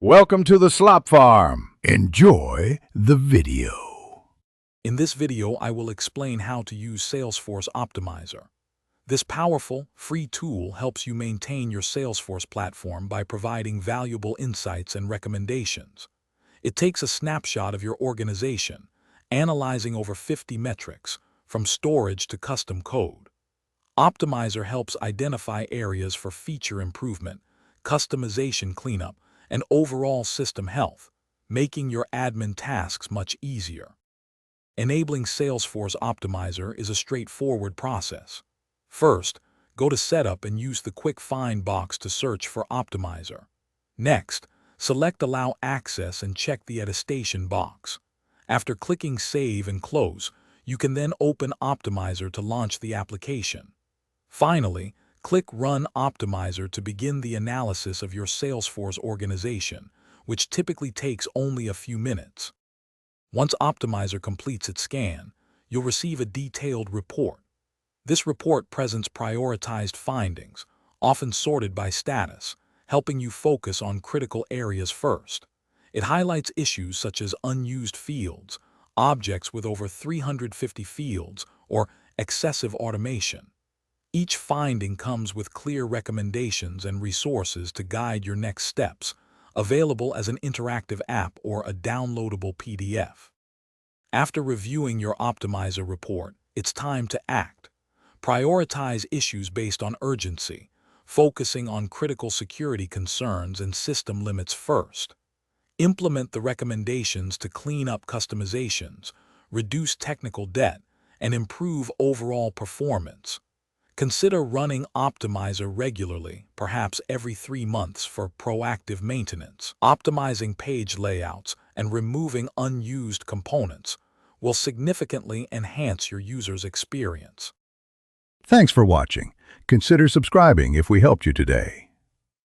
Welcome to the Slop Farm. Enjoy the video. In this video, I will explain how to use Salesforce Optimizer. This powerful, free tool helps you maintain your Salesforce platform by providing valuable insights and recommendations. It takes a snapshot of your organization, analyzing over 50 metrics, from storage to custom code. Optimizer helps identify areas for feature improvement, customization cleanup, and overall system health, making your admin tasks much easier. Enabling Salesforce Optimizer is a straightforward process. First, go to Setup and use the Quick Find box to search for Optimizer. Next, select Allow Access and check the Attestation box. After clicking Save and Close, you can then open Optimizer to launch the application. Finally, click Run Optimizer to begin the analysis of your Salesforce organization, which typically takes only a few minutes. Once Optimizer completes its scan, you'll receive a detailed report. This report presents prioritized findings, often sorted by status, helping you focus on critical areas first. It highlights issues such as unused fields, objects with over 350 fields, or excessive automation. Each finding comes with clear recommendations and resources to guide your next steps, available as an interactive app or a downloadable PDF. After reviewing your Optimizer report, it's time to act. Prioritize issues based on urgency, focusing on critical security concerns and system limits first. Implement the recommendations to clean up customizations, reduce technical debt, and improve overall performance. Consider running Optimizer regularly, perhaps every 3 months, for proactive maintenance. Optimizing page layouts and removing unused components will significantly enhance your user's experience. Thanks for watching. Consider subscribing if we helped you today.